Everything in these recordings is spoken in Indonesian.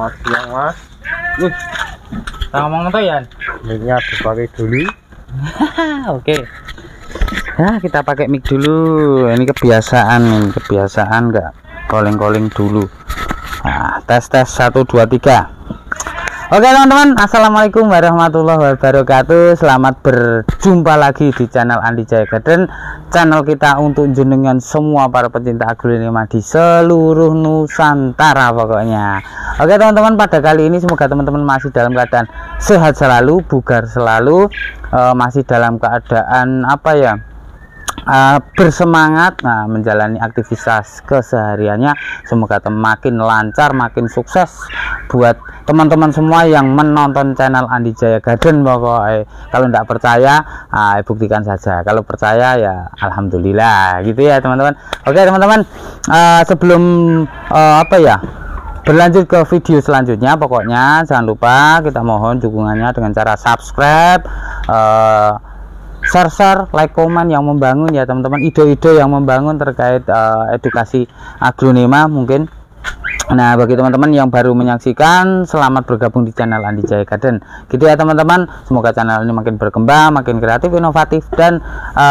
Selamat siang Mas. Wih, kita ngomong tuh ya. Mic-nya dipakai dulu. Oke. Nah, kita pakai mic dulu. Ini kebiasaan nggak calling dulu. Nah, tes 1 2 3. Oke teman-teman, assalamualaikum warahmatullahi wabarakatuh. Selamat berjumpa lagi di channel Andi Jaya Garden, channel kita untuk jenengan semua para pecinta aglonema di seluruh Nusantara pokoknya. Oke teman-teman, pada kali ini semoga teman-teman masih dalam keadaan sehat selalu, bugar selalu, masih dalam keadaan bersemangat menjalani aktivitas kesehariannya. Semoga makin lancar, makin sukses buat teman-teman semua yang menonton channel Andi Jaya Garden. Pokoknya kalau tidak percaya, buktikan saja. Kalau percaya ya alhamdulillah gitu ya teman-teman. Oke teman-teman, sebelum berlanjut ke video selanjutnya, pokoknya jangan lupa kita mohon dukungannya dengan cara subscribe, share, like, komen yang membangun ya teman-teman, ide-ide yang membangun terkait edukasi aglonema mungkin. Nah, bagi teman-teman yang baru menyaksikan, selamat bergabung di channel Andi Jaya Garden gitu ya teman-teman. Semoga channel ini makin berkembang, makin kreatif, inovatif, dan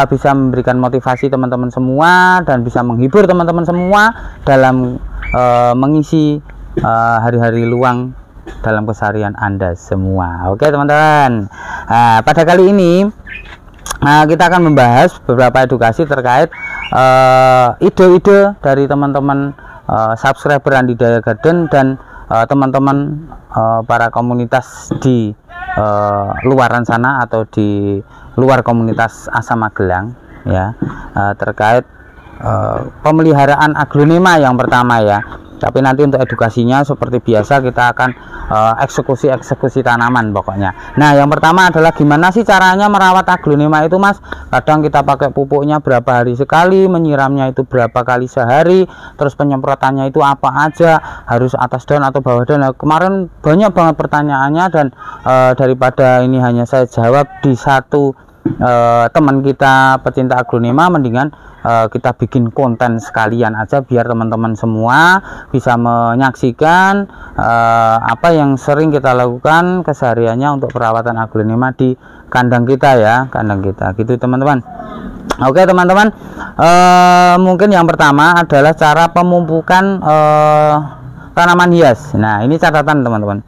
bisa memberikan motivasi teman-teman semua dan bisa menghibur teman-teman semua dalam mengisi hari-hari luang dalam keseharian Anda semua. Oke teman-teman, pada kali ini kita akan membahas beberapa edukasi terkait ide-ide dari teman-teman subscriber Andi Jaya Garden dan teman-teman para komunitas di luaran sana atau di luar komunitas Asam Magelang ya, terkait pemeliharaan aglonema yang pertama ya. Tapi nanti untuk edukasinya seperti biasa kita akan eksekusi tanaman pokoknya. Nah, yang pertama adalah gimana sih caranya merawat aglonema itu Mas? Kadang kita pakai pupuknya berapa hari sekali, menyiramnya itu berapa kali sehari, terus penyemprotannya itu apa aja, harus atas daun atau bawah daun. Nah, kemarin banyak banget pertanyaannya dan daripada ini hanya saya jawab di satu teman kita pecinta aglonema, mendingan kita bikin konten sekalian aja biar teman-teman semua bisa menyaksikan apa yang sering kita lakukan kesehariannya untuk perawatan aglonema di kandang kita ya, kandang kita gitu teman-teman. Oke teman-teman, mungkin yang pertama adalah cara pemupukan tanaman hias. Nah, ini catatan teman-teman.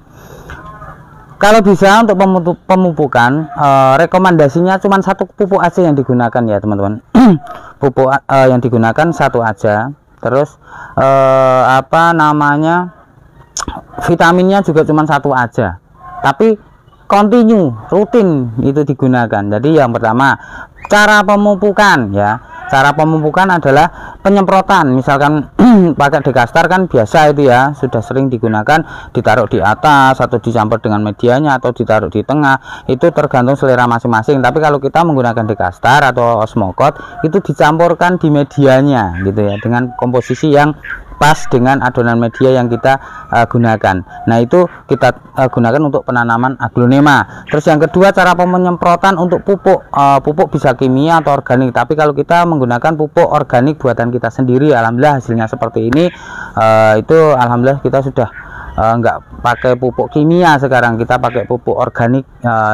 Kalau bisa untuk pemupukan, rekomendasinya cuma satu pupuk aja yang digunakan ya teman-teman. Pupuk yang digunakan satu aja. Terus vitaminnya juga cuma satu aja. Tapi continue, rutin itu digunakan. Jadi yang pertama, cara pemupukan ya. Cara pemupukan adalah penyemprotan. Misalkan pakai dekastar kan biasa itu ya, sudah sering digunakan, ditaruh di atas atau dicampur dengan medianya atau ditaruh di tengah. Itu tergantung selera masing-masing. Tapi kalau kita menggunakan dekastar atau osmokot, itu dicampurkan di medianya gitu ya, dengan komposisi yang pas dengan adonan media yang kita gunakan. Nah, itu kita gunakan untuk penanaman aglonema. Terus yang kedua, cara penyemprotan untuk pupuk. Pupuk bisa kimia atau organik, tapi kalau kita menggunakan pupuk organik buatan kita sendiri, alhamdulillah hasilnya seperti ini. Itu alhamdulillah kita sudah nggak pakai pupuk kimia, sekarang kita pakai pupuk organik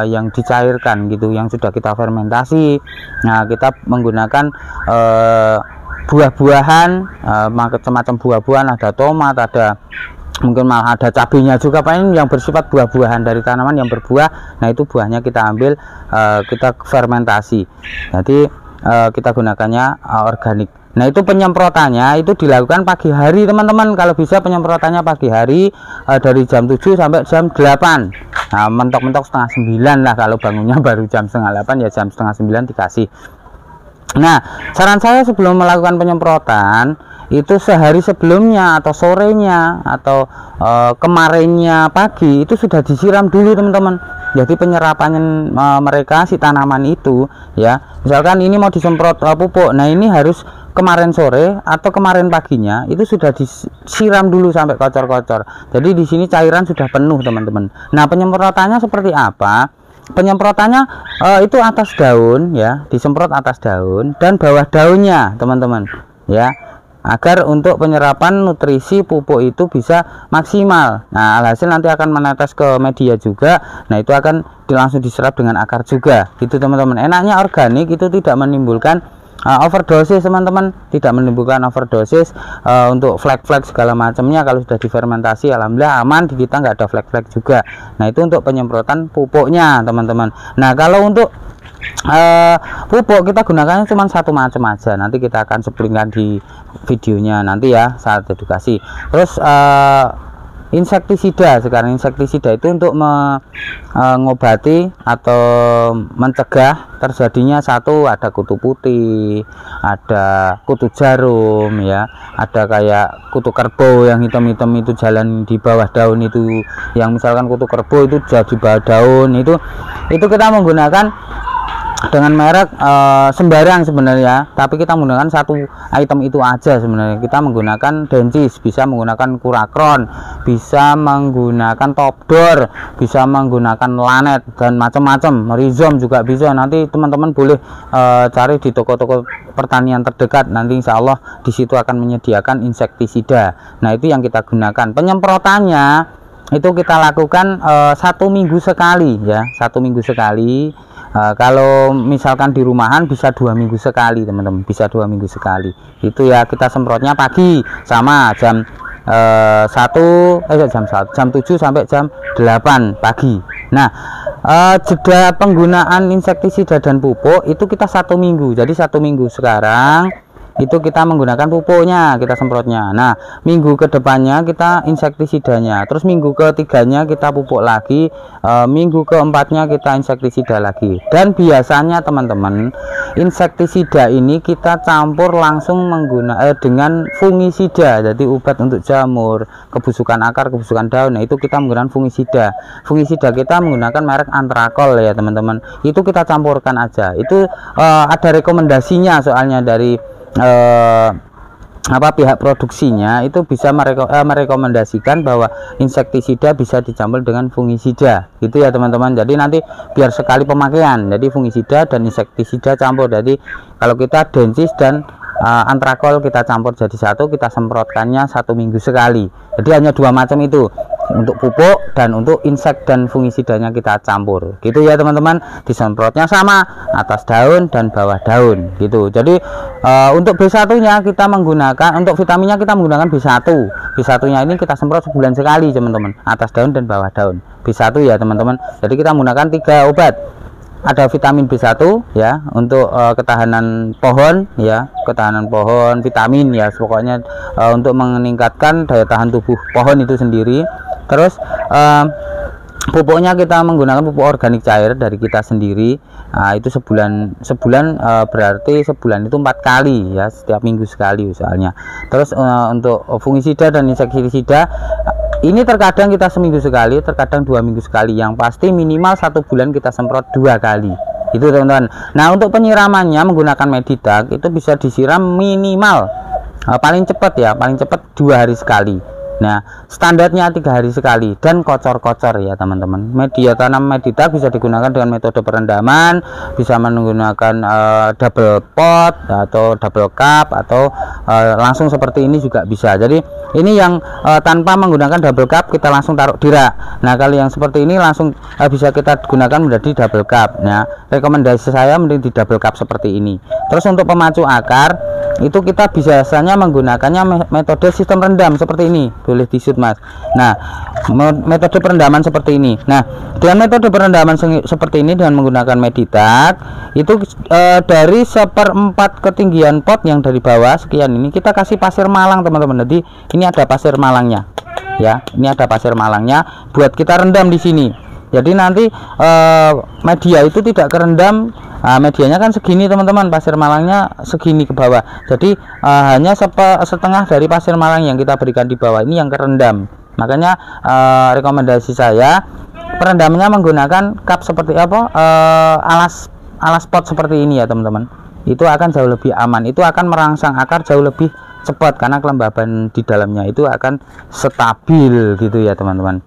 yang dicairkan gitu, yang sudah kita fermentasi. Nah, kita menggunakan buah-buahan, macam-macam buah-buahan, ada tomat, ada mungkin malah ada cabenya juga, paling yang bersifat buah-buahan dari tanaman yang berbuah. Nah, itu buahnya kita ambil, kita fermentasi, jadi kita gunakannya organik. Nah, itu penyemprotannya itu dilakukan pagi hari teman-teman. Kalau bisa penyemprotannya pagi hari, dari jam 7 sampai jam 8. Nah, mentok-mentok setengah 9 lah, kalau bangunnya baru jam setengah 8 ya jam setengah 9 dikasih. Nah, saran saya sebelum melakukan penyemprotan itu sehari sebelumnya atau sorenya atau kemarinnya pagi itu sudah disiram dulu teman-teman. Jadi penyerapannya mereka si tanaman itu ya, misalkan ini mau disemprot pupuk, nah ini harus kemarin sore atau kemarin paginya itu sudah disiram dulu sampai kocor-kocor. Jadi di sini cairan sudah penuh teman-teman. Nah, penyemprotannya seperti apa? Penyemprotannya itu atas daun ya, disemprot atas daun dan bawah daunnya teman-teman ya. agar untuk penyerapan nutrisi pupuk itu bisa maksimal. Nah, alhasil nanti akan menetes ke media juga. Nah, itu akan langsung diserap dengan akar juga. Gitu teman-teman. Enaknya organik itu tidak menimbulkan overdosis teman-teman, tidak menimbulkan overdosis untuk flek-flek segala macamnya. Kalau sudah difermentasi alhamdulillah aman, di kita nggak ada flek-flek juga. Nah, itu untuk penyemprotan pupuknya teman-teman. Nah, kalau untuk pupuk kita gunakan cuma satu macam aja, nanti kita akan seplingkan di videonya nanti ya saat edukasi. Terus insektisida, sekarang insektisida itu untuk mengobati atau mencegah terjadinya satu, ada kutu putih, ada kutu jarum ya, ada kayak kutu kerbau yang hitam-hitam itu jalan di bawah daun itu, yang misalkan kutu kerbau itu jadi bawah daun itu kita menggunakan dengan merek sembarang sebenarnya, tapi kita menggunakan satu item itu aja sebenarnya. Kita menggunakan Dentis, bisa menggunakan Kurakron, bisa menggunakan Topdor, bisa menggunakan Lanet dan macam-macam. Rhizome juga bisa. Nanti teman-teman boleh cari di toko-toko pertanian terdekat. Nanti insya Allah di situ akan menyediakan insektisida. Nah, itu yang kita gunakan. Penyemprotannya itu kita lakukan 1 minggu sekali ya, 1 minggu sekali. Kalau misalkan di rumahan bisa 2 minggu sekali teman-teman, bisa 2 minggu sekali. Itu ya, kita semprotnya pagi sama jam 7 sampai jam 8 pagi. Nah, jeda penggunaan insektisida dan pupuk itu kita 1 minggu. Jadi 1 minggu sekarang itu kita menggunakan pupuknya, kita semprotnya. Nah, minggu kedepannya kita insektisidanya, terus minggu ketiganya kita pupuk lagi, minggu keempatnya kita insektisida lagi. Dan biasanya teman-teman, insektisida ini kita campur langsung dengan fungisida, jadi obat untuk jamur, kebusukan akar, kebusukan daun. Nah, itu kita menggunakan fungisida. Fungisida kita menggunakan merek Antrakol ya teman-teman. Itu kita campurkan aja. Itu ada rekomendasinya soalnya dari pihak produksinya itu bisa merekomendasikan bahwa insektisida bisa dicampur dengan fungisida gitu ya teman-teman. Jadi nanti biar sekali pemakaian, jadi fungisida dan insektisida campur. Jadi kalau kita Dentis dan Antrakol kita campur jadi satu, kita semprotkannya 1 minggu sekali. Jadi hanya 2 macam itu, untuk pupuk dan untuk insek dan fungisidanya kita campur gitu ya teman-teman. Disemprotnya sama, atas daun dan bawah daun gitu. Jadi untuk B1 nya kita menggunakan, untuk vitaminnya kita menggunakan B1 nya ini kita semprot sebulan sekali teman-teman, atas daun dan bawah daun. B1 ya teman-teman. Jadi kita menggunakan 3 obat. Ada vitamin B1 ya untuk ketahanan pohon ya, ketahanan pohon, vitamin ya pokoknya untuk meningkatkan daya tahan tubuh pohon itu sendiri. Terus pupuknya kita menggunakan pupuk organik cair dari kita sendiri. Nah, itu sebulan berarti sebulan itu 4 kali ya, setiap minggu sekali misalnya. Terus untuk fungisida dan insektisida ini terkadang kita seminggu sekali, terkadang 2 minggu sekali. Yang pasti minimal 1 bulan kita semprot 2 kali. Itu teman-teman. Nah, untuk penyiramannya menggunakan Medidag itu bisa disiram minimal paling cepat ya, paling cepat 2 hari sekali. Nah, standarnya 3 hari sekali dan kocor-kocor ya teman-teman. Media tanam Medidag bisa digunakan dengan metode perendaman, bisa menggunakan double pot atau double cup, atau langsung seperti ini juga bisa. Jadi ini yang tanpa menggunakan double cup, kita langsung taruh di rak. Nah, kalau yang seperti ini langsung bisa kita gunakan menjadi double cup. Nah, rekomendasi saya mending di double cup seperti ini. Terus untuk pemacu akar itu kita biasanya menggunakannya metode sistem rendam seperti ini. Boleh disut Mas. Nah, metode perendaman seperti ini. Nah, dengan metode perendaman seperti ini dengan menggunakan Medidag itu dari 1/4 ketinggian pot yang dari bawah sekian ini kita kasih pasir malang teman-teman. Jadi ini ada pasir malangnya ya, ini ada pasir malangnya buat kita rendam di sini. Jadi nanti media itu tidak kerendam. Medianya kan segini teman-teman, pasir malangnya segini ke bawah. Jadi hanya setengah dari pasir malang yang kita berikan di bawah ini yang kerendam. Makanya rekomendasi saya perendamannya menggunakan cup seperti alas pot seperti ini ya teman-teman. Itu akan jauh lebih aman. Itu akan merangsang akar jauh lebih cepat karena kelembaban di dalamnya itu akan stabil gitu ya teman-teman.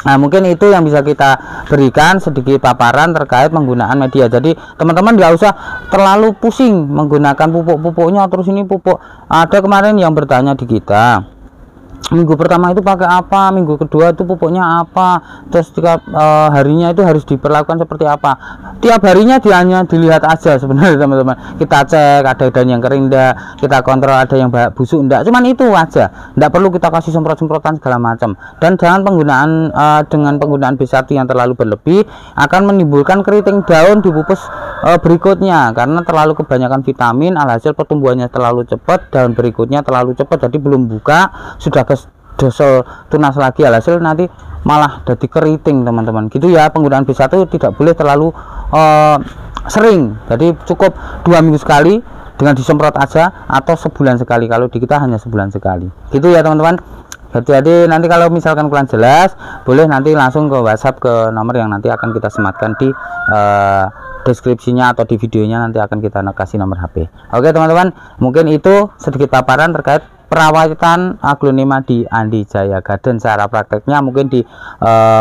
Nah, mungkin itu yang bisa kita berikan sedikit paparan terkait penggunaan media. Jadi teman-teman nggak usah terlalu pusing menggunakan pupuk-pupuknya. Terus ini pupuk, ada kemarin yang bertanya di kita, minggu pertama itu pakai apa, minggu kedua itu pupuknya apa, terus tiap harinya itu harus diperlakukan seperti apa. Tiap harinya hanya dilihat aja sebenarnya teman-teman, kita cek ada daun yang kering enggak, kita kontrol ada yang busuk enggak, cuman itu aja, enggak perlu kita kasih semprot-semprotan segala macam. Dan jangan penggunaan dengan penggunaan B1 yang terlalu berlebih akan menimbulkan keriting daun di pupus berikutnya, karena terlalu kebanyakan vitamin, alhasil pertumbuhannya terlalu cepat, daun berikutnya terlalu cepat, jadi belum buka sudah dosel tunas lagi, alhasil nanti malah jadi keriting teman-teman. Gitu ya, penggunaan B1 tidak boleh terlalu sering, jadi cukup 2 minggu sekali dengan disemprot aja, atau sebulan sekali. Kalau di kita hanya sebulan sekali. Gitu ya teman-teman. Jadi nanti kalau misalkan kurang jelas, boleh nanti langsung ke WhatsApp ke nomor yang nanti akan kita sematkan di deskripsinya atau di videonya, nanti akan kita kasih nomor HP. Oke teman-teman, mungkin itu sedikit paparan terkait perawatan aglonema di Andi Jaya Garden. Cara prakteknya mungkin di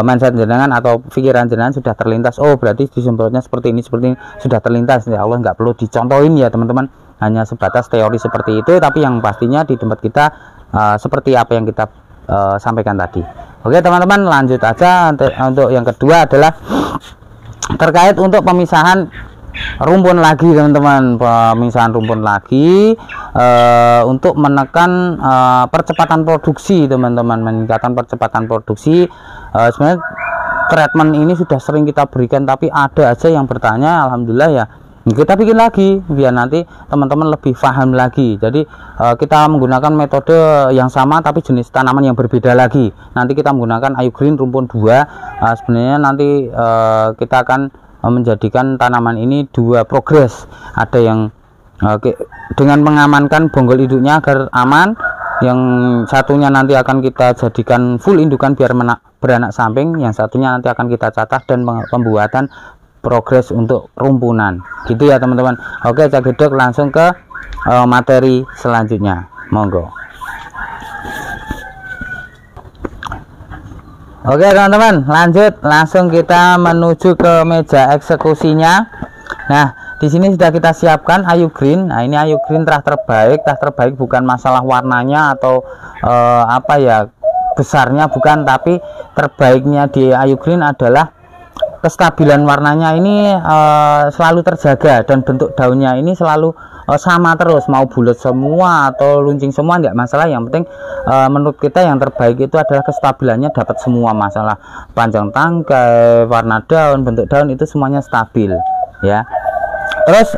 mindset jenengan atau pikiran jenengan sudah terlintas, oh berarti disemprotnya seperti ini sudah terlintas. Ya Allah, nggak perlu dicontohin ya teman-teman, hanya sebatas teori seperti itu, tapi yang pastinya di tempat kita seperti apa yang kita sampaikan tadi. Oke teman-teman, lanjut aja. Untuk yang kedua adalah terkait untuk pemisahan rumpun lagi teman-teman, pemisahan rumpun lagi untuk menekan percepatan produksi teman-teman, meningkatkan percepatan produksi. Sebenarnya treatment ini sudah sering kita berikan, tapi ada aja yang bertanya, alhamdulillah ya kita bikin lagi biar nanti teman-teman lebih paham lagi. Jadi kita menggunakan metode yang sama tapi jenis tanaman yang berbeda lagi. Nanti kita menggunakan Ayu Green rumpun 2. Sebenarnya nanti kita akan menjadikan tanaman ini 2 progres. Ada yang dengan mengamankan bonggol induknya agar aman, yang satunya nanti akan kita jadikan full indukan biar beranak samping, yang satunya nanti akan kita catat dan pembuatan progres untuk rumpunan. Gitu ya teman-teman. Oke, cekidot langsung ke materi selanjutnya, monggo. Oke teman-teman, lanjut langsung kita menuju ke meja eksekusinya. Nah, di sini sudah kita siapkan Ayu Green. Nah, ini Ayu Green terbaik bukan masalah warnanya atau apa ya, besarnya bukan, tapi terbaiknya di Ayu Green adalah kestabilan warnanya ini selalu terjaga, dan bentuk daunnya ini selalu sama terus, mau bulat semua atau luncing semua nggak masalah. Yang penting menurut kita yang terbaik itu adalah kestabilannya dapat semua, masalah panjang tangkai, warna daun, bentuk daun itu semuanya stabil ya. Terus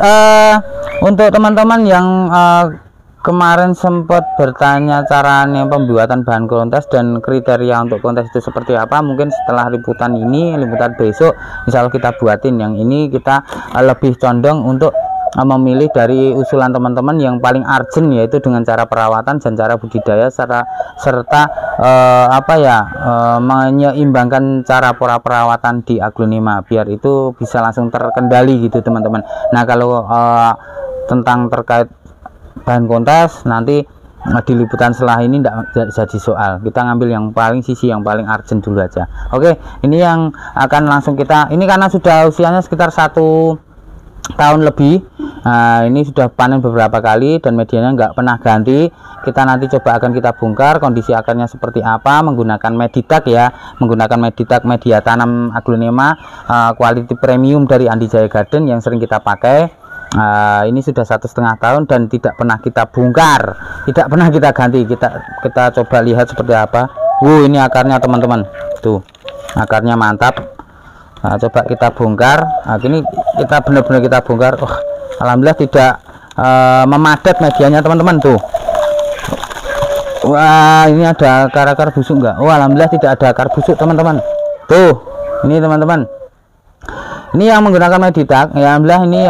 untuk teman-teman yang kemarin sempat bertanya caranya pembuatan bahan kontes dan kriteria untuk kontes itu seperti apa, mungkin setelah liputan besok insya Allah kita buatin. Yang ini kita lebih condong untuk memilih dari usulan teman-teman yang paling urgent, yaitu dengan cara perawatan dan cara budidaya serta menyeimbangkan cara pola perawatan di aglonema biar itu bisa langsung terkendali gitu teman-teman. Nah, kalau tentang terkait bahan kontes nanti di liputan setelah ini tidak jadi soal, kita ngambil yang paling paling urgent dulu aja. Oke, ini yang akan langsung kita, ini karena sudah usianya sekitar 1 tahun lebih. Nah, ini sudah panen beberapa kali dan medianya nggak pernah ganti. Kita nanti coba akan kita bongkar kondisi akarnya seperti apa menggunakan Meditak ya, menggunakan Meditak media tanam aglonema quality premium dari Andi Jaya Garden yang sering kita pakai. Ini sudah 1,5 tahun dan tidak pernah kita bongkar, tidak pernah kita ganti. Kita coba lihat seperti apa. Ini akarnya teman-teman, tuh akarnya mantap. Nah, coba kita bongkar. Nah, ini kita benar-benar kita bongkar. Alhamdulillah tidak memadat medianya teman-teman tuh. Wah, ini ada akar-akar busuk enggak? Alhamdulillah tidak ada akar busuk teman-teman. Tuh, ini teman-teman. Ini yang menggunakan Meditak. Ya, alhamdulillah ini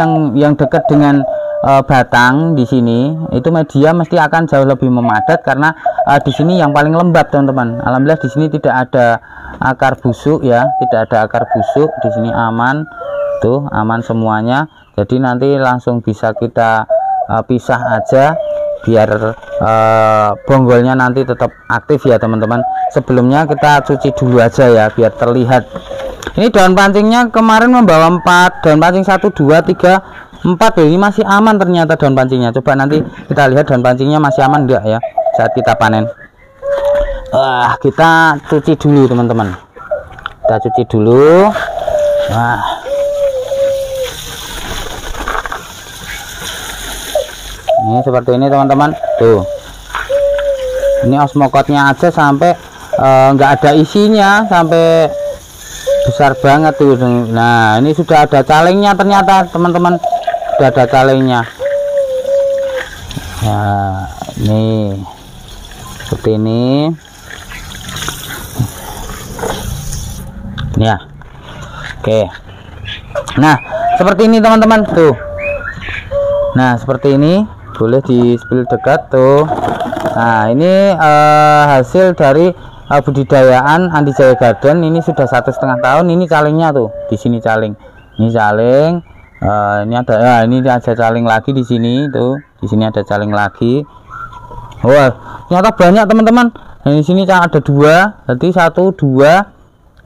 yang dekat dengan batang di sini itu media mesti akan jauh lebih memadat karena di sini yang paling lembab teman-teman. Alhamdulillah di sini tidak ada akar busuk ya, tidak ada akar busuk di sini, aman tuh, aman semuanya. Jadi nanti langsung bisa kita pisah aja biar bonggolnya nanti tetap aktif ya teman-teman. Sebelumnya kita cuci dulu aja ya biar terlihat. Ini daun pancingnya kemarin membawa 4 daun pancing, 1 2 3 4 ini masih aman ternyata daun pancingnya. Coba nanti kita lihat daun pancingnya masih aman enggak ya saat kita panen. Kita cuci dulu teman-teman, kita cuci dulu. Ini seperti ini teman-teman, tuh ini osmokotnya aja sampai nggak ada isinya, sampai besar banget tuh. Nah ini sudah ada calengnya ternyata teman-teman, sudah ada calengnya. Nah ini seperti ini ya. Oke, nah seperti ini teman-teman tuh. Nah seperti ini, boleh di spill dekat tuh. Nah ini hasil dari budidayaan Andi Jaya Garden. Ini sudah 1,5 tahun. Ini calingnya tuh, di sini caling. Ini caling. Ini ada, ini ada caling lagi di sini tuh. Di sini ada caling lagi. Wah, ternyata banyak teman-teman. Nah, di sini ada 2, jadi 1 2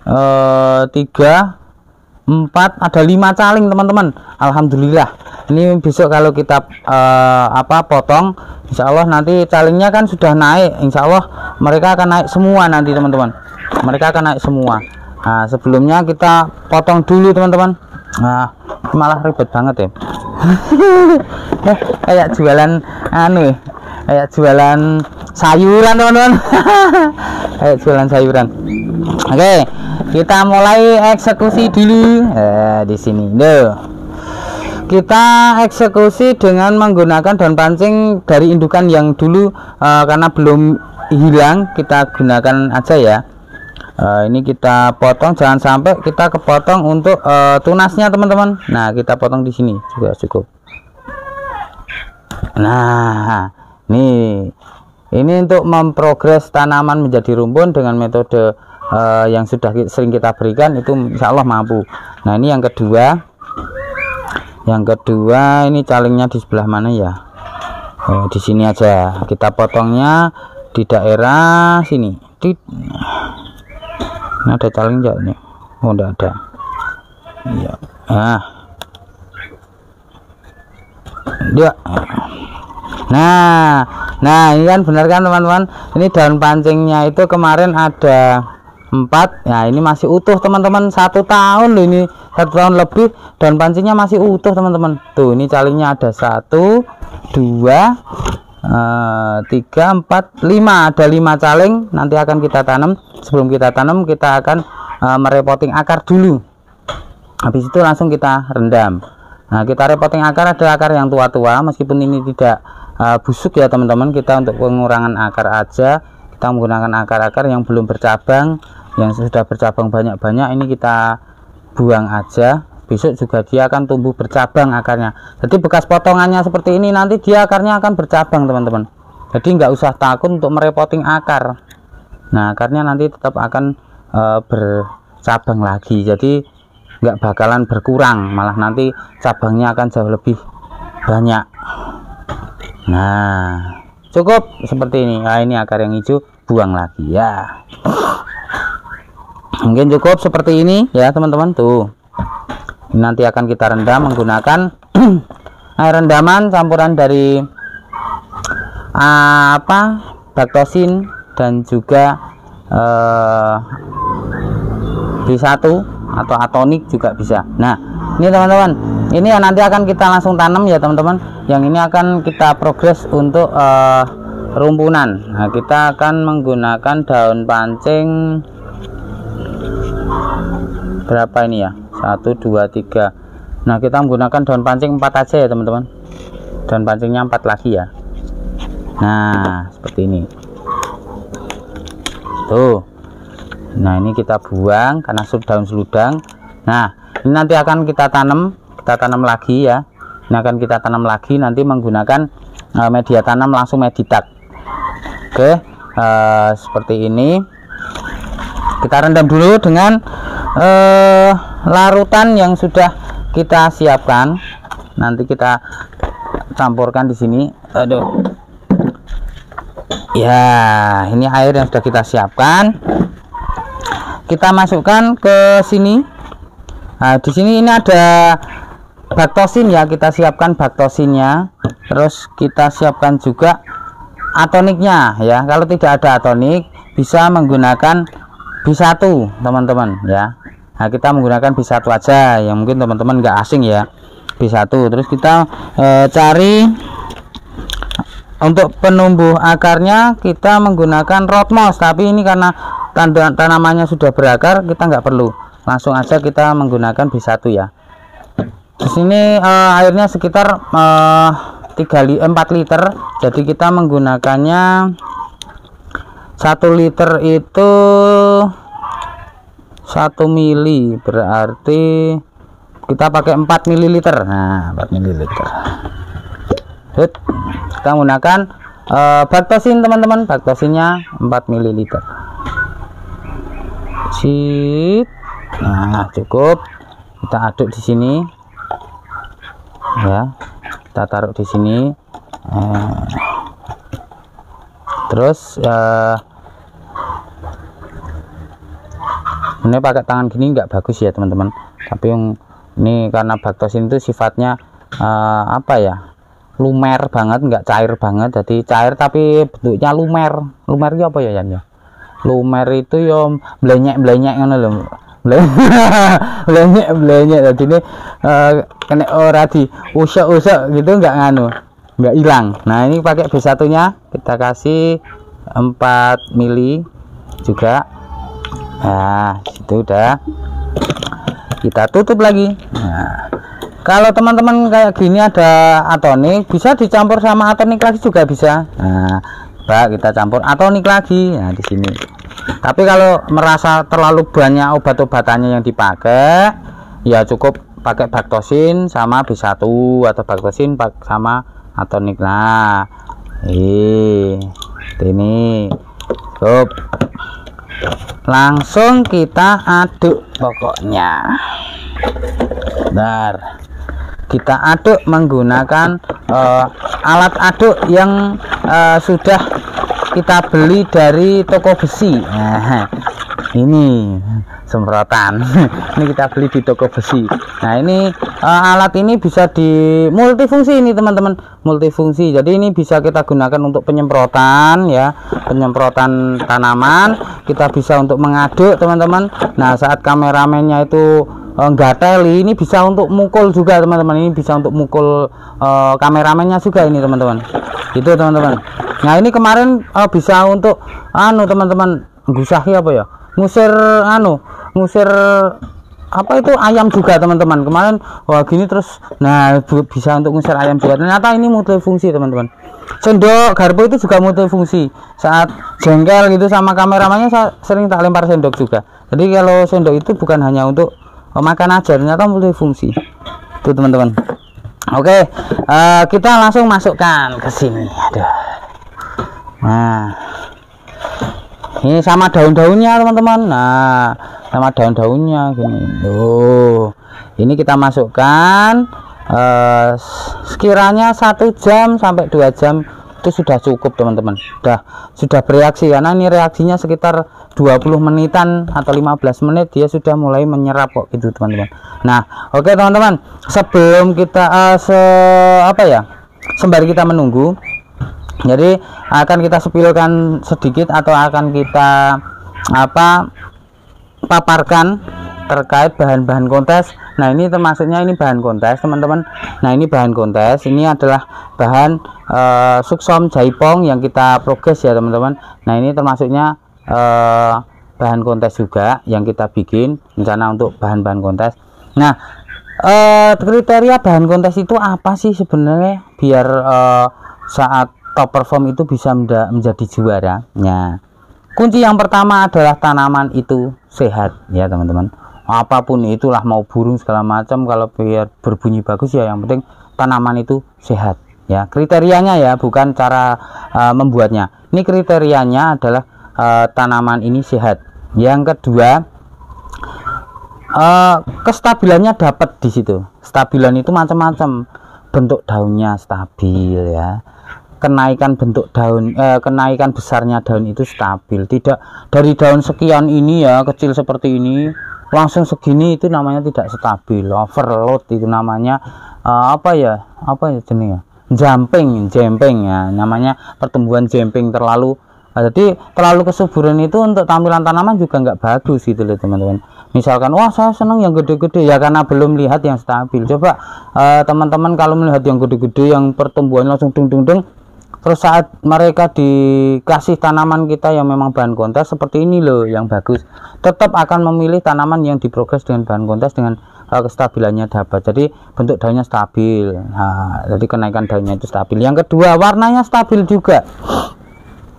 3 4, ada 5 caling teman-teman. Alhamdulillah. Ini besok kalau kita potong, insya Allah nanti calingnya kan sudah naik. Insya Allah mereka akan naik semua nanti teman-teman. Mereka akan naik semua. Nah sebelumnya kita potong dulu teman-teman. Nah malah ribet banget ya. Kayak jualan kayak jualan sayuran teman-teman. Kayak jualan sayuran. Oke, kita mulai eksekusi dulu. Di sini deh. Kita eksekusi dengan menggunakan daun pancing dari indukan yang dulu, karena belum hilang kita gunakan aja ya. Ini kita potong, jangan sampai kita kepotong untuk tunasnya teman-teman. Nah kita potong di sini juga cukup. Nah ini untuk memprogres tanaman menjadi rumpun dengan metode yang sudah sering kita berikan, itu insya Allah mampu. Nah ini yang kedua. Yang kedua ini calingnya di sebelah mana ya? Di sini aja. Kita potongnya di daerah sini. Ini ada caling enggak nih? Oh enggak ada. Iya. Nah ini kan benar kan teman-teman. Ini daun pancingnya itu kemarin ada 4. Nah ini masih utuh teman-teman, 1 tahun loh ini, 1 tahun lebih, daun pancingnya masih utuh teman-teman. Tuh ini calingnya ada 1 2 3 4 5, ada 5 caling. Nanti akan kita tanam. Sebelum kita tanam kita akan merepoting akar dulu, habis itu langsung kita rendam. Nah kita repoting akar, ada akar yang tua-tua meskipun ini tidak busuk ya teman-teman. Kita untuk pengurangan akar aja, kita menggunakan akar-akar yang belum bercabang. Yang sudah bercabang banyak-banyak ini kita buang aja. Besok juga dia akan tumbuh bercabang akarnya. Jadi bekas potongannya seperti ini, nanti dia akarnya akan bercabang teman-teman. Jadi nggak usah takut untuk merepoting akar. Nah akarnya nanti tetap akan bercabang lagi. Jadi nggak bakalan berkurang, malah nanti cabangnya akan jauh lebih banyak. Nah cukup seperti ini. Nah ini akar yang hijau, buang lagi ya. Mungkin cukup seperti ini ya teman-teman. Tuh nanti akan kita rendam menggunakan air rendaman campuran dari baktosin dan juga B1 atau atonik juga bisa. Nah ini teman-teman, ini ya nanti akan kita langsung tanam ya teman-teman. Yang ini akan kita progres untuk rumpunan. Nah kita akan menggunakan daun pancing berapa ini ya, 1 2 3. Nah kita menggunakan daun pancing 4 aja ya teman-teman. Daun pancingnya 4 lagi ya. Nah seperti ini tuh. Nah ini kita buang karena daun seludang. Nah ini nanti akan kita tanam lagi ya. Ini akan kita tanam lagi nanti menggunakan media tanam langsung Meditat. Oke, seperti ini. Kita rendam dulu dengan larutan yang sudah kita siapkan. Nanti kita campurkan di sini. Aduh. Ya, ini air yang sudah kita siapkan. Kita masukkan ke sini. Nah, di sini ini ada baktosin ya, kita siapkan baktosinnya. Terus kita siapkan juga atoniknya ya. Kalau tidak ada atonik, bisa menggunakan B1 teman-teman ya. Nah, kita menggunakan B1 aja, yang mungkin teman-teman nggak asing ya, B1. Terus kita cari untuk penumbuh akarnya, kita menggunakan rootmoss, tapi ini karena tanamannya sudah berakar, kita nggak perlu, langsung aja kita menggunakan B1 ya. Di sini airnya sekitar 4 liter, jadi kita menggunakannya 1 liter itu 1 mili, berarti kita pakai 4 ml. Nah, 4 ml. Kita menggunakan baktosin teman-teman, baktosinnya 4 ml. Sip. Nah, cukup. Kita aduk di sini. Ya. Kita taruh di sini. Terus ini pakai tangan gini nggak bagus ya teman-teman, tapi yang ini karena baktosin itu sifatnya apa ya, lumer banget, nggak cair banget. Jadi cair tapi bentuknya lumer. Lumer itu apa ya Yan ya? Lumer itu ya blenyek-blenyek ngono lho. Blenyek-blenyek. Jadi ini kena ora di usuk-usuk gitu nggak nganu, nggak hilang. Nah, ini pakai B1-nya kita kasih 4 mili juga. Nah, itu udah. Kita tutup lagi. Nah, kalau teman-teman kayak gini ada atonik, bisa dicampur sama atonik lagi juga bisa. Nah, kita campur atonik lagi. Nah, di sini. Tapi kalau merasa terlalu banyak obat-obatannya yang dipakai, ya cukup pakai baktosin sama B1 atau baktosin sama atonik. Nah, ini cukup. Langsung kita aduk pokoknya. Bentar. Kita aduk menggunakan alat aduk yang sudah kita beli dari toko besi. Nah, ini semprotan. Ini kita beli di toko besi. Nah, ini alat ini bisa di multifungsi ini teman-teman, multifungsi. Jadi ini bisa kita gunakan untuk penyemprotan ya, penyemprotan tanaman. Kita bisa untuk mengaduk teman-teman. Nah, saat kameramennya itu gatel, ini bisa untuk mukul juga teman-teman. Ini bisa untuk mukul kameramennya juga ini teman-teman. Itu teman-teman. Nah, ini kemarin bisa untuk teman-teman gusahi apa ya, ngusir apa itu ayam juga teman-teman. Kemarin wah gini terus, nah bisa untuk ngusir ayam juga. Ternyata ini multifungsi teman-teman. Sendok garpu itu juga multifungsi. Saat jengkel gitu sama kameramannya, saya sering tak lempar sendok juga. Jadi kalau sendok itu bukan hanya untuk makan aja, ternyata multifungsi. Itu teman-teman. Oke, kita langsung masukkan ke sini. Aduh. Nah, ini sama daun-daunnya teman-teman. Nah, sama daun-daunnya gini. Ini kita masukkan sekiranya 1 jam sampai 2 jam itu sudah cukup teman-teman. Sudah bereaksi, karena ini reaksinya sekitar 20 menitan atau 15 menit dia sudah mulai menyerap kok gitu teman-teman. Nah, oke teman-teman, sebelum kita sembari kita menunggu, jadi akan kita spilkan sedikit atau akan kita paparkan terkait bahan-bahan kontes. Nah, ini termasuknya ini bahan kontes teman-teman. Nah, ini bahan kontes, ini adalah bahan Suksom Jaipong yang kita progres ya teman-teman. Nah, ini termasuknya bahan kontes juga yang kita bikin rencana untuk bahan-bahan kontes. Nah, kriteria bahan kontes itu apa sih sebenarnya biar saat top perform itu bisa menjadi juara? Nah, kunci yang pertama adalah tanaman itu sehat ya teman-teman. Apapun itulah, mau burung segala macam, kalau biar berbunyi bagus ya yang penting tanaman itu sehat ya. Kriterianya ya, bukan cara membuatnya. Ini kriterianya adalah tanaman ini sehat. Yang kedua, kestabilannya dapat di situ. Stabilan itu macam-macam, bentuk daunnya stabil ya, kenaikan bentuk daun, kenaikan besarnya daun itu stabil. Tidak dari daun sekian ini ya kecil seperti ini langsung segini, itu namanya tidak stabil, overload itu namanya. Apa ya jenisnya, jemping ya, namanya pertumbuhan jemping terlalu. Jadi terlalu kesuburan itu untuk tampilan tanaman juga nggak bagus gitu loh teman-teman. Misalkan wah saya seneng yang gede-gede, ya karena belum lihat yang stabil. Coba teman-teman kalau melihat yang gede-gede yang pertumbuhan langsung dung, terus saat mereka dikasih tanaman kita yang memang bahan kontes seperti ini loh yang bagus, tetap akan memilih tanaman yang diprogres dengan bahan kontes dengan kestabilannya dapat. Jadi bentuk daunnya stabil, jadi kenaikan daunnya itu stabil. Yang kedua, warnanya stabil juga.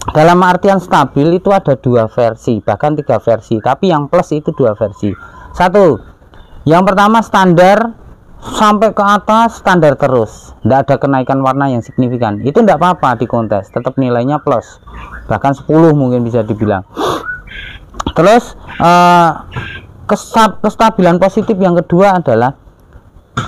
Dalam artian stabil itu ada 2 versi, bahkan 3 versi, tapi yang plus itu 2 versi. Satu, yang pertama standar sampai ke atas, standar terus, tidak ada kenaikan warna yang signifikan. Itu tidak apa-apa di kontes, tetap nilainya plus, bahkan 10 mungkin bisa dibilang. Terus kestabilan positif yang kedua adalah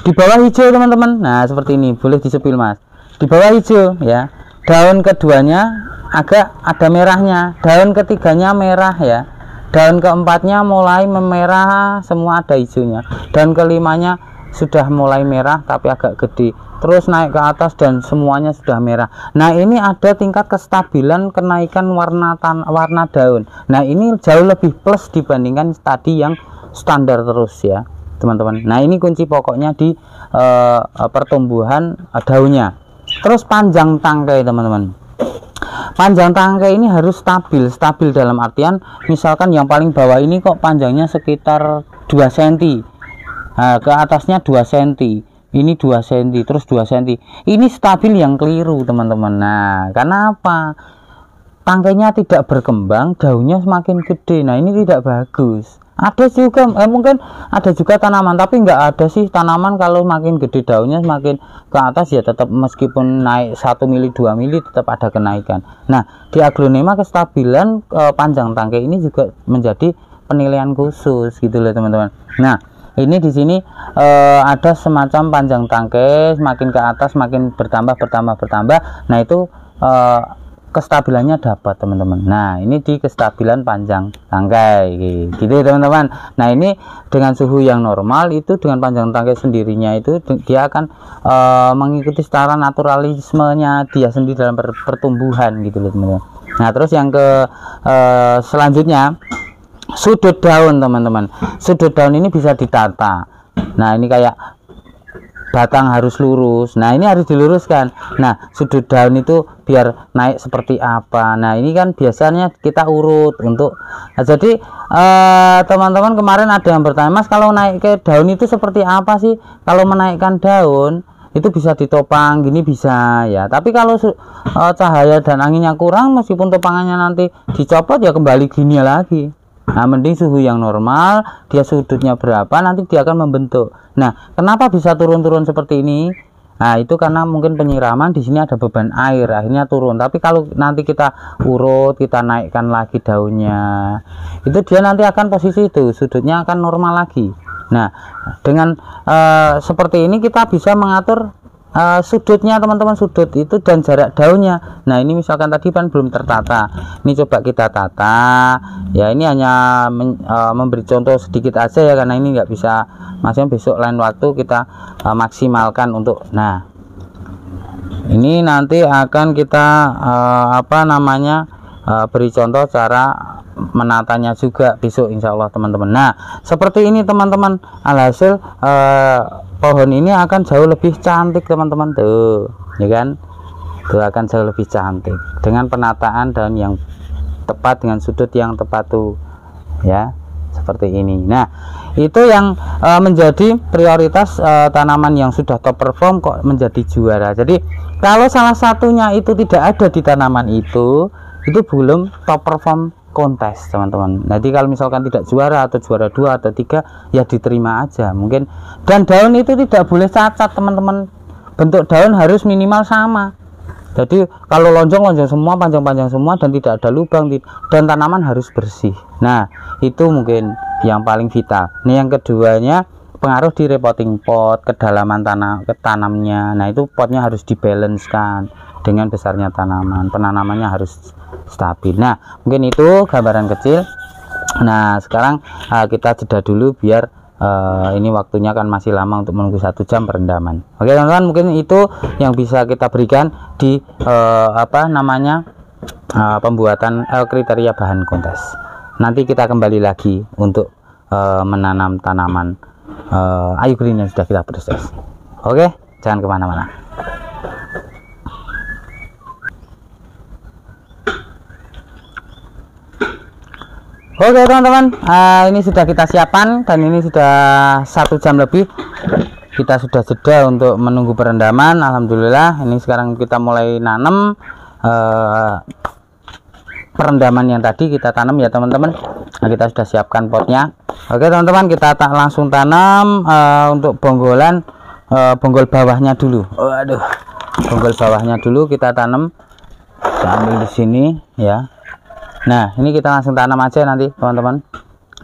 di bawah hijau teman-teman. Nah seperti ini, boleh disepil mas, di bawah hijau ya, daun keduanya agak ada merahnya, daun ketiganya merah ya, daun keempatnya mulai memerah, semua ada hijaunya, daun kelimanya sudah mulai merah tapi agak gede, terus naik ke atas dan semuanya sudah merah. Nah ini ada tingkat kestabilan kenaikan warna daun. Nah ini jauh lebih plus dibandingkan tadi yang standar terus ya teman-teman. Nah ini kunci pokoknya di pertumbuhan daunnya. Terus panjang tangkai teman-teman. Panjang tangkai ini harus stabil dalam artian misalkan yang paling bawah ini kok panjangnya sekitar 2 cm, nah, ke atasnya 2 cm, ini 2 cm, terus 2 cm, ini stabil yang keliru teman-teman. Nah karena apa? Tangkainya tidak berkembang, daunnya semakin gede. Nah ini tidak bagus. Ada juga mungkin ada juga tanaman, tapi nggak ada sih tanaman kalau makin gede daunnya semakin ke atas ya tetap meskipun naik 1 mili 2 mili tetap ada kenaikan. Nah di aglonema kestabilan panjang tangkai ini juga menjadi penilaian khusus gitu loh teman-teman. Nah ini di sini ada semacam panjang tangkai semakin ke atas semakin bertambah. Nah itu kestabilannya dapat teman-teman. Nah ini di kestabilan panjang tangkai gitu teman-teman. Nah ini dengan suhu yang normal itu dengan panjang tangkai sendirinya itu dia akan mengikuti secara naturalismenya dia sendiri dalam pertumbuhan gitu loh teman-teman. Nah terus yang selanjutnya sudut daun teman-teman. Sudut daun ini bisa ditata. Nah ini kayak batang harus lurus, nah ini harus diluruskan. Nah sudut daun itu biar naik seperti apa, nah ini kan biasanya kita urut untuk jadi teman-teman kemarin ada yang bertanya, mas kalau naik ke daun itu seperti apa sih? Kalau menaikkan daun itu bisa ditopang gini bisa ya, tapi kalau cahaya dan anginnya kurang meskipun topangannya nanti dicopot ya kembali gini lagi. Nah mending suhu yang normal, dia sudutnya berapa nanti dia akan membentuk. Nah kenapa bisa turun-turun seperti ini? Nah itu karena mungkin penyiraman di sini ada beban air akhirnya turun. Tapi kalau nanti kita urut, kita naikkan lagi daunnya, itu dia nanti akan posisi itu sudutnya akan normal lagi. Nah dengan seperti ini kita bisa mengatur sudutnya teman-teman, sudut itu dan jarak daunnya. Nah ini misalkan tadi kan belum tertata, ini coba kita tata ya, ini hanya memberi contoh sedikit aja ya karena ini nggak bisa, maksudnya besok lain waktu kita maksimalkan untuk. Nah ini nanti akan kita beri contoh cara menatanya juga besok insya Allah teman-teman. Nah seperti ini teman-teman, alhasil pohon ini akan jauh lebih cantik teman-teman tuh ya kan, tuh akan jauh lebih cantik dengan penataan daun yang tepat dengan sudut yang tepat tuh ya seperti ini. Nah itu yang menjadi prioritas tanaman yang sudah top perform kok menjadi juara. Jadi kalau salah satunya itu tidak ada di tanaman itu belum top perform kontes teman-teman. Jadi kalau misalkan tidak juara atau juara 2 atau 3 ya diterima aja mungkin. Dan daun itu tidak boleh cacat teman-teman, bentuk daun harus minimal sama. Jadi kalau lonjong semua, panjang semua dan tidak ada lubang, dan tanaman harus bersih. Nah itu mungkin yang paling vital. Ini yang keduanya pengaruh di repotting pot, kedalaman tanamnya. Nah itu potnya harus dibalancekan dengan besarnya tanaman. Penanamannya harus stabil. Nah, mungkin itu gambaran kecil. Nah, sekarang kita jeda dulu biar ini waktunya kan masih lama untuk menunggu 1 jam perendaman. Oke teman-teman, mungkin itu yang bisa kita berikan di pembuatan kriteria bahan kontes. Nanti kita kembali lagi untuk menanam tanaman Ayu Green yang sudah kita proses. Oke, jangan kemana-mana. Oke teman-teman, ini sudah kita siapkan dan ini sudah 1 jam lebih kita sudah jeda untuk menunggu perendaman. Alhamdulillah, ini sekarang kita mulai nanam. Perendaman yang tadi kita tanam ya teman-teman. Nah, kita sudah siapkan potnya. Oke teman-teman, kita langsung tanam untuk bonggolan, bonggol bawahnya dulu. Waduh, bonggol bawahnya dulu kita tanam. Kita ambil di sini ya. Nah, ini kita langsung tanam aja nanti teman-teman.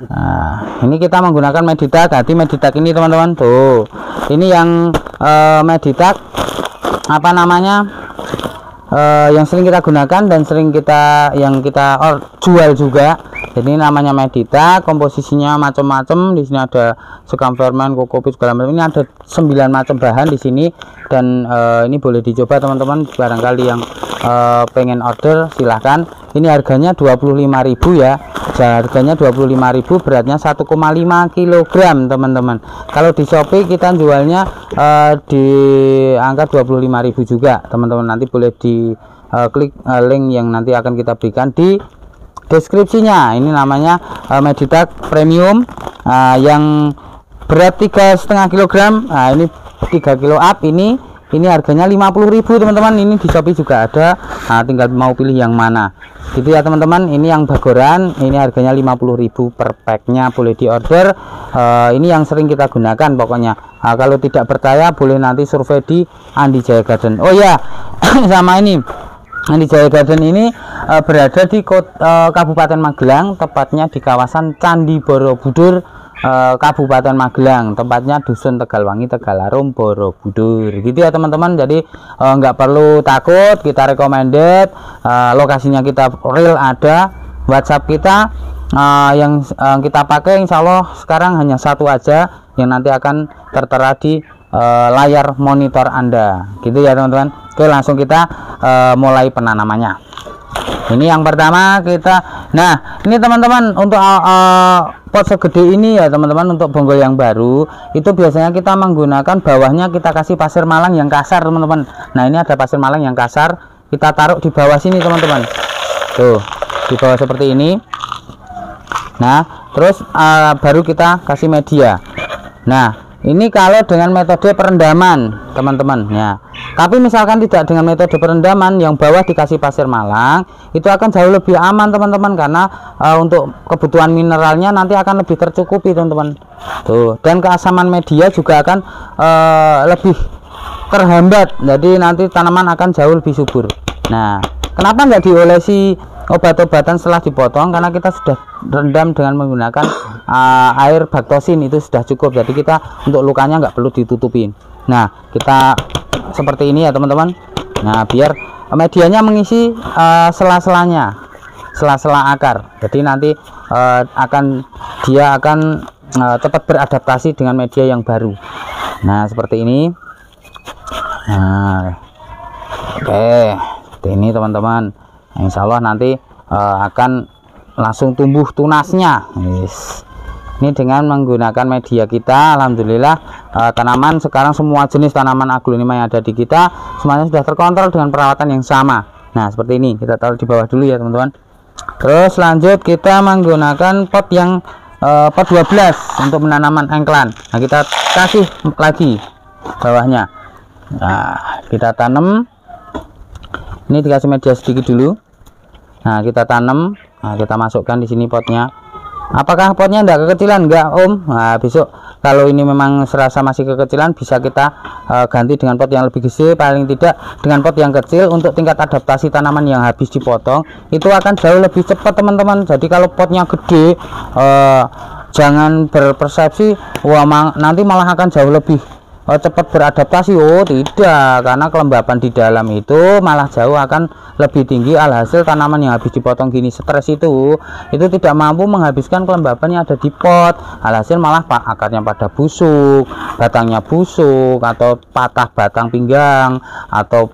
Nah, ini kita menggunakan Meditak. Ganti Meditak ini teman-teman. Tuh, ini yang Meditak apa namanya, yang sering kita gunakan dan sering kita jual juga. Jadi namanya Meditak, komposisinya macam-macam. Di sini ada sekam fermen, kokopit segala macam. Ini ada 9 macam bahan di sini dan ini boleh dicoba teman-teman. Barangkali yang pengen order silahkan. Ini harganya 25.000 ya. Harganya 25.000, beratnya 1,5 kg teman-teman. Kalau di Shopee kita jualnya di angka 25.000 juga teman-teman. Nanti boleh di klik link yang nanti akan kita berikan di deskripsinya. Ini namanya Meditak Premium yang berat 3,5 kg. Nah, ini 3 kilo up. Ini harganya 50.000 teman-teman. Ini di Shopee juga ada. Nah, tinggal mau pilih yang mana gitu ya teman-teman. Ini yang bagoran, ini harganya 50.000 per packnya, boleh diorder. Ini yang sering kita gunakan pokoknya. Nah, kalau tidak percaya boleh nanti survei di Andi Jaya Garden. Oh ya, sama ini Andi Jaya Garden ini berada di Kabupaten Magelang, tepatnya di kawasan Candi Borobudur, Kabupaten Magelang, tempatnya Dusun Tegalwangi, Tegalarum, Borobudur gitu ya teman-teman. Jadi nggak perlu takut, kita recommended, lokasinya kita real ada. WhatsApp kita yang kita pakai insya Allah sekarang hanya 1 aja yang nanti akan tertera di layar monitor Anda gitu ya teman-teman. Oke, langsung kita mulai penanamannya. Ini yang pertama kita. Nah, ini teman-teman untuk pot segede ini ya teman-teman, untuk bonggol yang baru itu biasanya kita menggunakan bawahnya kita kasih pasir malang yang kasar teman-teman. Nah, ini ada pasir malang yang kasar, kita taruh di bawah sini teman-teman. Tuh, di bawah seperti ini. Nah, terus baru kita kasih media. Nah, ini kalau dengan metode perendaman teman-teman ya. Tapi misalkan tidak dengan metode perendaman, yang bawah dikasih pasir malang, itu akan jauh lebih aman teman-teman, karena untuk kebutuhan mineralnya nanti akan lebih tercukupi teman-teman. Tuh, dan keasaman media juga akan lebih terhambat. Jadi nanti tanaman akan jauh lebih subur. Nah, kenapa nggak diolesi obat-obatan setelah dipotong? Karena kita sudah rendam dengan menggunakan air baktosin, itu sudah cukup. Jadi kita untuk lukanya nggak perlu ditutupin. Nah, kita seperti ini ya teman-teman. Nah, biar medianya mengisi sela-selanya, sela-sela akar. Jadi nanti dia akan cepat beradaptasi dengan media yang baru. Nah, seperti ini. Nah, oke, seperti ini teman-teman. Insya Allah nanti akan langsung tumbuh tunasnya. Yes. Ini dengan menggunakan media kita, alhamdulillah tanaman sekarang semua jenis tanaman aglonema yang ada di kita semuanya sudah terkontrol dengan perawatan yang sama. Nah, seperti ini kita taruh di bawah dulu ya teman-teman. Terus lanjut kita menggunakan pot yang pot 12 untuk penanaman engklan. Nah, kita kasih lagi bawahnya. Nah, kita tanam. Ini dikasih media sedikit dulu. Nah, kita tanam. Nah, kita masukkan di sini potnya. Apakah potnya enggak kekecilan? Enggak Om. Nah, besok kalau ini memang serasa masih kekecilan, bisa kita ganti dengan pot yang lebih gede. Paling tidak dengan pot yang kecil, untuk tingkat adaptasi tanaman yang habis dipotong itu akan jauh lebih cepat teman-teman. Jadi kalau potnya gede, jangan berpersepsi wah nanti malah akan jauh lebih cepat beradaptasi. Oh tidak, karena kelembapan di dalam itu malah jauh akan lebih tinggi. Alhasil tanaman yang habis dipotong gini stres itu tidak mampu menghabiskan kelembapan yang ada di pot. Alhasil malah akarnya pada busuk, batangnya busuk, atau patah batang pinggang, atau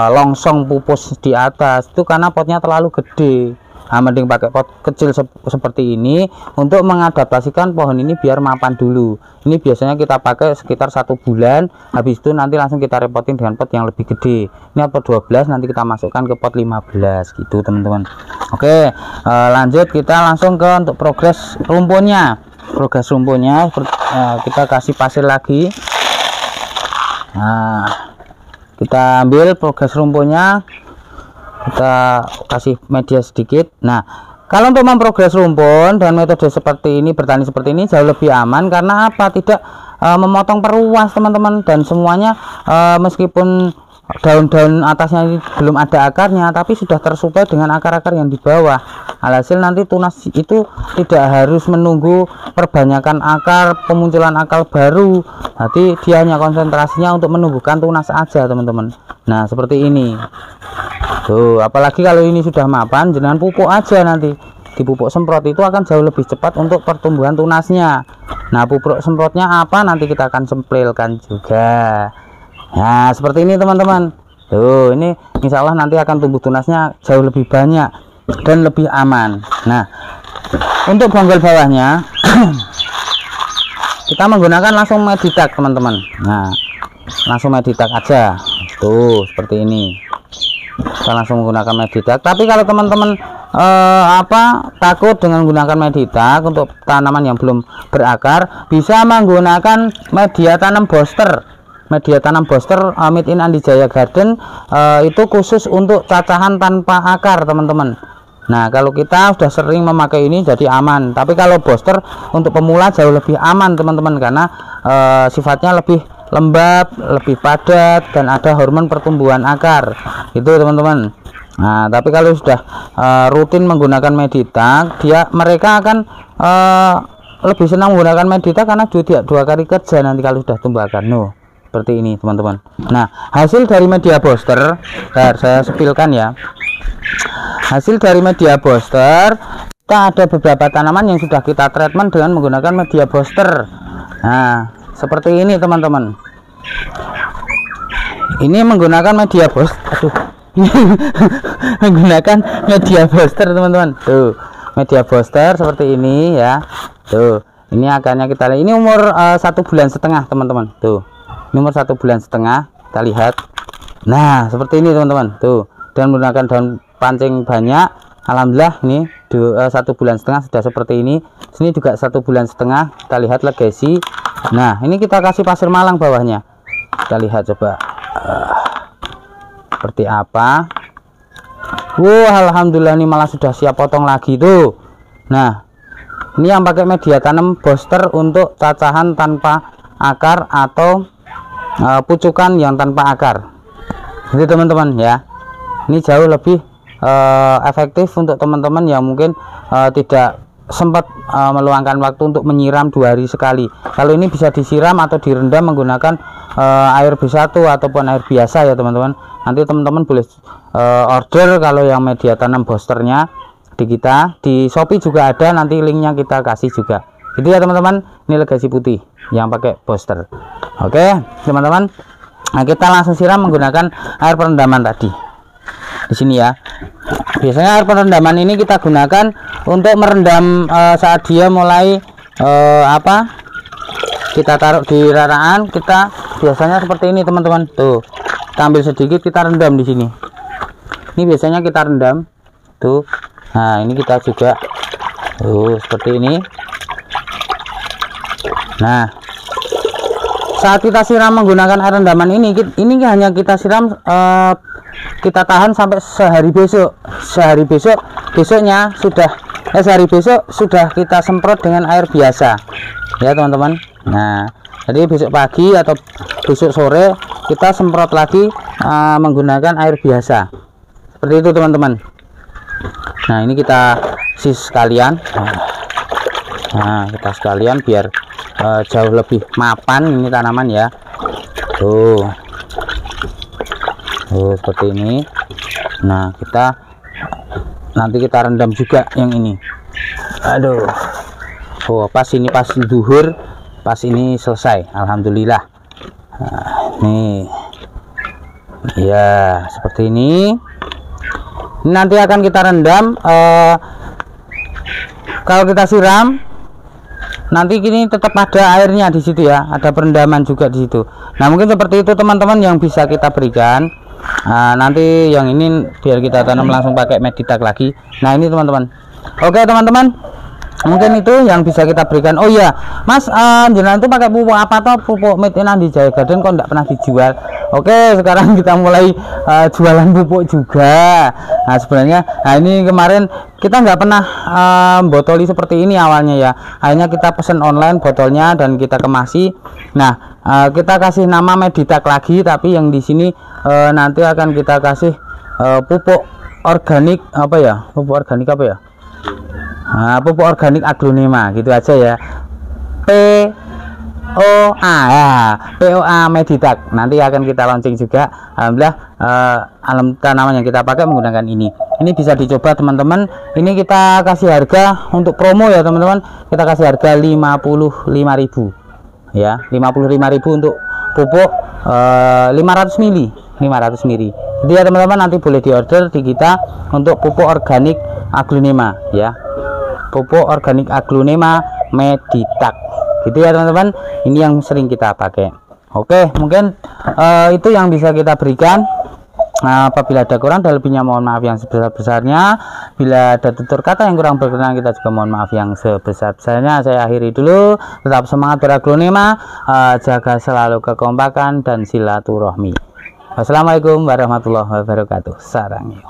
longsong pupus di atas. Itu karena potnya terlalu gede. Nah, mending pakai pot kecil seperti ini untuk mengadaptasikan pohon ini biar mapan dulu. Ini biasanya kita pakai sekitar 1 bulan, habis itu nanti langsung kita repotin dengan pot yang lebih gede. Ini pot 12, nanti kita masukkan ke pot 15 gitu teman-teman. Oke, lanjut kita langsung ke untuk progres rumputnya. Kita kasih pasir lagi. Nah, kita ambil progres rumputnya, kita kasih media sedikit. Nah, kalau untuk memprogres rumput dan metode seperti ini, bertani seperti ini jauh lebih aman. Karena apa? Tidak memotong peruas teman-teman, dan semuanya meskipun daun-daun atasnya ini belum ada akarnya, tapi sudah tersuplai dengan akar-akar yang di bawah. Alhasil nanti tunas itu tidak harus menunggu perbanyakan akar, pemunculan akar baru. Nanti dia hanya konsentrasinya untuk menumbuhkan tunas aja teman-teman. Nah seperti ini tuh, apalagi kalau ini sudah mapan, jangan pupuk aja, nanti dipupuk semprot itu akan jauh lebih cepat untuk pertumbuhan tunasnya. Nah pupuk semprotnya apa, nanti kita akan semplilkan juga. Nah seperti ini teman-teman. Tuh ini insya Allah nanti akan tumbuh tunasnya jauh lebih banyak dan lebih aman. Nah untuk bonggol bawahnya kita menggunakan langsung meditak teman-teman. Nah langsung meditak aja tuh seperti ini, kita langsung menggunakan meditak. Tapi kalau teman-teman takut dengan menggunakan meditak untuk tanaman yang belum berakar, bisa menggunakan media tanam booster. Media tanam booster Made in Andi Jaya Garden itu khusus untuk cacahan tanpa akar teman-teman. Nah kalau kita sudah sering memakai ini jadi aman, tapi kalau booster untuk pemula jauh lebih aman teman-teman, karena sifatnya lebih lembab, lebih padat, dan ada hormon pertumbuhan akar itu teman-teman. Nah tapi kalau sudah rutin menggunakan meditak, mereka akan lebih senang menggunakan meditak karena dua kali kerja nanti kalau sudah tumbuh akar. Seperti ini teman-teman. Nah hasil dari media booster, saya sepilkan ya. Hasil dari media booster, kita ada beberapa tanaman yang sudah kita treatment dengan menggunakan media booster. Nah seperti ini teman-teman. Ini menggunakan media booster. Menggunakan media booster teman-teman. Tuh media booster seperti ini ya. Tuh ini akarnya kita lihat. Ini umur 1,5 bulan teman-teman. Tuh ini umur 1,5 bulan, kita lihat. Nah seperti ini teman-teman. Tuh dan menggunakan daun pancing banyak. Alhamdulillah ini 1,5 bulan sudah seperti ini. Sini juga 1,5 bulan. Kita lihat legasi. Nah ini kita kasih pasir malang bawahnya, kita lihat coba seperti apa. Alhamdulillah ini malah sudah siap potong lagi tuh. Nah ini yang pakai media tanam booster untuk cacahan tanpa akar atau pucukan yang tanpa akar. Jadi teman-teman ya, ini jauh lebih efektif untuk teman-teman yang mungkin tidak sempat meluangkan waktu untuk menyiram 2 hari sekali. Kalau ini bisa disiram atau direndam menggunakan air B1 ataupun air biasa ya teman-teman. Nanti teman-teman boleh order kalau yang media tanam boosternya di kita di Shopee juga ada, nanti linknya kita kasih juga. Itu ya teman-teman, ini legasi putih yang pakai booster. Oke teman-teman, nah kita langsung siram menggunakan air perendaman tadi di sini ya. Biasanya air perendaman ini kita gunakan untuk merendam saat dia mulai kita taruh di raraan. Kita biasanya seperti ini teman-teman. Tuh kita ambil sedikit, kita rendam di sini. Ini biasanya kita rendam tuh. Nah ini kita juga seperti ini. Nah saat kita siram menggunakan air rendaman ini hanya kita siram, kita tahan sampai sehari besoknya sudah kita semprot dengan air biasa ya teman-teman. Nah jadi besok pagi atau besok sore kita semprot lagi menggunakan air biasa seperti itu teman-teman. Nah ini kita sekalian. Nah kita sekalian biar jauh lebih mapan ini tanaman ya. tuh seperti ini. Nah nanti kita rendam juga yang ini. Aduh, pas duhur, pas ini selesai, alhamdulillah. Nah, nih ya seperti ini. Nanti akan kita rendam. Kalau kita siram nanti gini tetap ada airnya di situ ya, ada perendaman juga di situ. Nah mungkin seperti itu teman-teman yang bisa kita berikan. Nanti yang ini biar kita tanam langsung pakai Meditak lagi. Nah ini teman-teman. Oke teman-teman, mungkin itu yang bisa kita berikan. Oh iya Mas, jenengan itu pakai pupuk apa toh? Pupuk Made in Andi Jaya Garden kok enggak pernah dijual? Oke, sekarang kita mulai jualan pupuk juga. Nah sebenarnya, ini kemarin kita nggak pernah botoli seperti ini awalnya ya. Akhirnya kita pesen online botolnya dan kita kemasi. Nah kita kasih nama Meditak lagi, tapi yang di sini nanti akan kita kasih pupuk organik apa ya? Pupuk organik apa ya? Pupuk organik aglonema gitu aja ya. POA Meditak nanti akan kita launching juga. Alhamdulillah alam tanaman yang kita pakai menggunakan ini bisa dicoba teman-teman. Ini kita kasih harga untuk promo ya teman-teman, kita kasih harga 55.000 ya, 55.000 untuk pupuk 500 mili. Jadi ya teman-teman nanti boleh diorder di kita untuk pupuk organik aglonema ya, pupuk organik aglonema Meditak gitu ya teman-teman. Ini yang sering kita pakai. Oke, mungkin itu yang bisa kita berikan. Apabila ada kurang dan lebihnya mohon maaf yang sebesar-besarnya. Bila ada tutur kata yang kurang berkenan, kita juga mohon maaf yang sebesar-besarnya. Saya akhiri dulu. Tetap semangat beraglonema, jaga selalu kekompakan dan silaturahmi. Wassalamualaikum warahmatullahi wabarakatuh. Sarang yo.